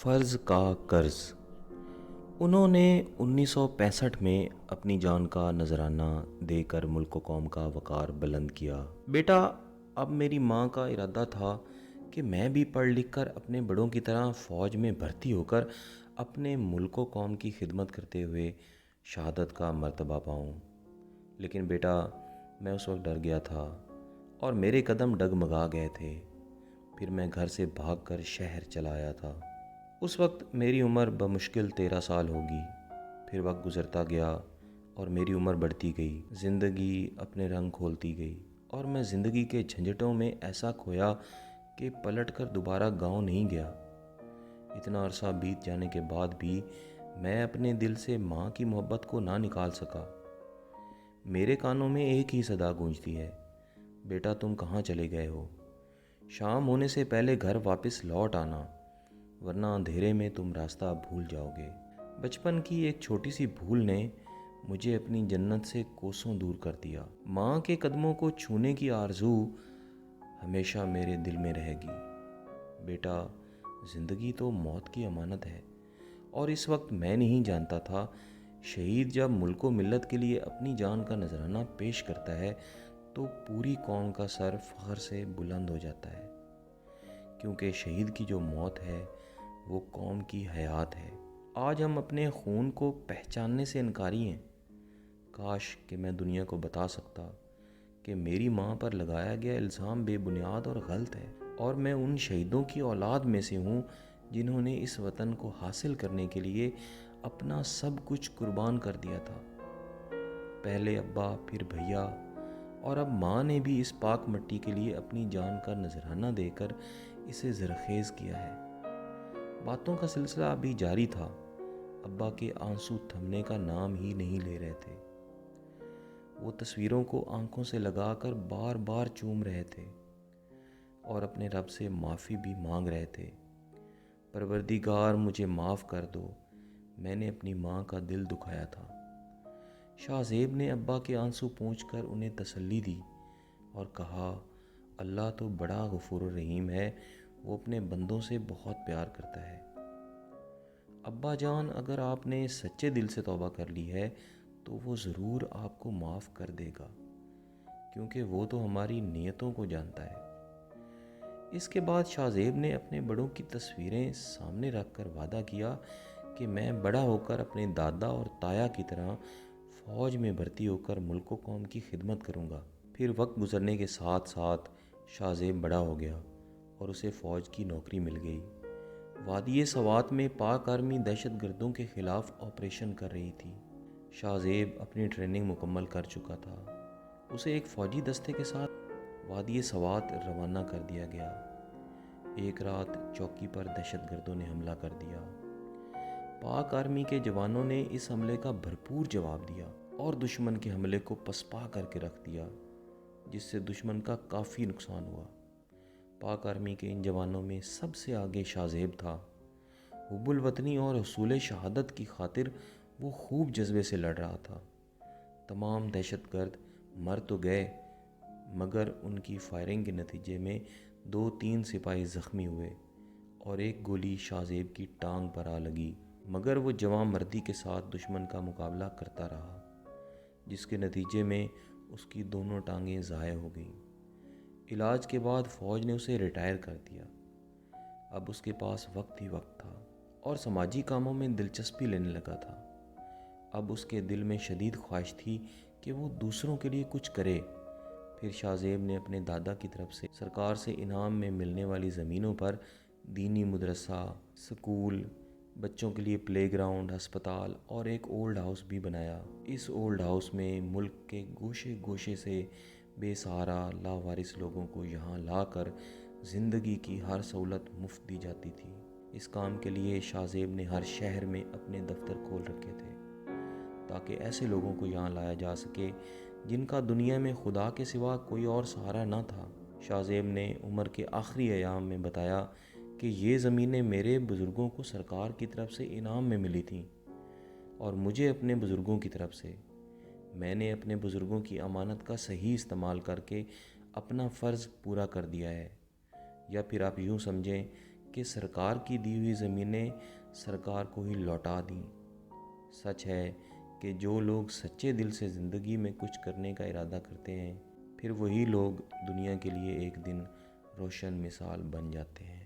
فرض کا قرض۔ انہوں نے 1965 میں اپنی جان کا نذرانہ دے کر ملک و قوم کا وقار بلند کیا۔ بیٹا، اب میری ماں کا ارادہ تھا کہ میں بھی پڑھ لکھ کر اپنے بڑوں کی طرح فوج میں بھرتی ہو کر اپنے ملک و قوم کی خدمت کرتے ہوئے شہادت کا مرتبہ پاؤں۔ لیکن بیٹا، میں اس وقت ڈر گیا تھا اور میرے قدم ڈگمگا گئے تھے۔ پھر میں گھر سے بھاگ کر شہر چلا آیا تھا۔ اس وقت میری عمر بمشکل 13 سال ہوگی۔ پھر وقت گزرتا گیا اور میری عمر بڑھتی گئی، زندگی اپنے رنگ کھولتی گئی اور میں زندگی کے جھنجھٹوں میں ایسا کھویا کہ پلٹ کر دوبارہ گاؤں نہیں گیا۔ اتنا عرصہ بیت جانے کے بعد بھی میں اپنے دل سے ماں کی محبت کو نہ نکال سکا۔ میرے کانوں میں ایک ہی صدا گونجتی ہے، بیٹا تم کہاں چلے گئے ہو؟ شام ہونے سے پہلے گھر واپس لوٹ آنا، ورنہ اندھیرے میں تم راستہ بھول جاؤ گے۔ بچپن کی ایک چھوٹی سی بھول نے مجھے اپنی جنت سے کوسوں دور کر دیا۔ ماں کے قدموں کو چھونے کی آرزو ہمیشہ میرے دل میں رہے گی۔ بیٹا، زندگی تو موت کی امانت ہے، اور اس وقت میں نہیں جانتا تھا شہید جب ملک و ملت کے لیے اپنی جان کا نذرانہ پیش کرتا ہے تو پوری قوم کا سر فخر سے بلند ہو جاتا ہے، کیونکہ شہید کی جو موت ہے وہ قوم کی حیات ہے۔ آج ہم اپنے خون کو پہچاننے سے انکاری ہیں۔ کاش کہ میں دنیا کو بتا سکتا کہ میری ماں پر لگایا گیا الزام بے بنیاد اور غلط ہے، اور میں ان شہیدوں کی اولاد میں سے ہوں جنہوں نے اس وطن کو حاصل کرنے کے لیے اپنا سب کچھ قربان کر دیا تھا۔ پہلے ابا، پھر بھیا، اور اب ماں نے بھی اس پاک مٹی کے لیے اپنی جان کا نذرانہ دے کر اسے زرخیز کیا ہے۔ باتوں کا سلسلہ ابھی جاری تھا۔ ابا کے آنسو تھمنے کا نام ہی نہیں لے رہے تھے۔ وہ تصویروں کو آنکھوں سے لگا کر بار بار چوم رہے تھے اور اپنے رب سے معافی بھی مانگ رہے تھے۔ پروردگار، مجھے معاف کر دو، میں نے اپنی ماں کا دل دکھایا تھا۔ شاہ زیب نے ابا کے آنسو پونچھ کر انہیں تسلی دی اور کہا، اللہ تو بڑا غفور الرحیم ہے، وہ اپنے بندوں سے بہت پیار کرتا ہے۔ ابا جان، اگر آپ نے سچے دل سے توبہ کر لی ہے تو وہ ضرور آپ کو معاف کر دے گا، کیونکہ وہ تو ہماری نیتوں کو جانتا ہے۔ اس کے بعد شاہ زیب نے اپنے بڑوں کی تصویریں سامنے رکھ کر وعدہ کیا کہ میں بڑا ہو کر اپنے دادا اور تایا کی طرح فوج میں بھرتی ہو کر ملک و قوم کی خدمت کروں گا۔ پھر وقت گزرنے کے ساتھ ساتھ شاہ زیب بڑا ہو گیا اور اسے فوج کی نوکری مل گئی۔ وادی سوات میں پاک آرمی دہشت گردوں کے خلاف آپریشن کر رہی تھی۔ شاہ زیب اپنی ٹریننگ مکمل کر چکا تھا۔ اسے ایک فوجی دستے کے ساتھ وادی سوات روانہ کر دیا گیا۔ ایک رات چوکی پر دہشت گردوں نے حملہ کر دیا۔ پاک آرمی کے جوانوں نے اس حملے کا بھرپور جواب دیا اور دشمن کے حملے کو پسپا کر کے رکھ دیا، جس سے دشمن کا کافی نقصان ہوا۔ پاک آرمی کے ان جوانوں میں سب سے آگے شاہ زیب تھا۔ حب الوطنی اور حصول شہادت کی خاطر وہ خوب جذبے سے لڑ رہا تھا۔ تمام دہشت گرد مر تو گئے، مگر ان کی فائرنگ کے نتیجے میں 2-3 سپاہی زخمی ہوئے اور ایک گولی شاہ زیب کی ٹانگ پر آ لگی، مگر وہ جواں مردی کے ساتھ دشمن کا مقابلہ کرتا رہا، جس کے نتیجے میں اس کی دونوں ٹانگیں ضائع ہو گئیں۔ علاج کے بعد فوج نے اسے ریٹائر کر دیا۔ اب اس کے پاس وقت ہی وقت تھا اور سماجی کاموں میں دلچسپی لینے لگا تھا۔ اب اس کے دل میں شدید خواہش تھی کہ وہ دوسروں کے لیے کچھ کرے۔ پھر شاہ زیب نے اپنے دادا کی طرف سے سرکار سے انعام میں ملنے والی زمینوں پر دینی مدرسہ، سکول، بچوں کے لیے پلے گراؤنڈ، ہسپتال اور ایک اولڈ ہاؤس بھی بنایا۔ اس اولڈ ہاؤس میں ملک کے گوشے گوشے سے بے سہارا لاوارث لوگوں کو یہاں لا کر زندگی کی ہر سہولت مفت دی جاتی تھی۔ اس کام کے لیے شاہ زیب نے ہر شہر میں اپنے دفتر کھول رکھے تھے تاکہ ایسے لوگوں کو یہاں لایا جا سکے جن کا دنیا میں خدا کے سوا کوئی اور سہارا نہ تھا۔ شاہ زیب نے عمر کے آخری ایام میں بتایا کہ یہ زمینیں میرے بزرگوں کو سرکار کی طرف سے انعام میں ملی تھیں اور مجھے اپنے بزرگوں کی طرف سے۔ میں نے اپنے بزرگوں کی امانت کا صحیح استعمال کر کے اپنا فرض پورا کر دیا ہے، یا پھر آپ یوں سمجھیں کہ سرکار کی دی ہوئی زمینیں سرکار کو ہی لوٹا دیں۔ سچ ہے کہ جو لوگ سچے دل سے زندگی میں کچھ کرنے کا ارادہ کرتے ہیں، پھر وہی لوگ دنیا کے لیے ایک دن روشن مثال بن جاتے ہیں۔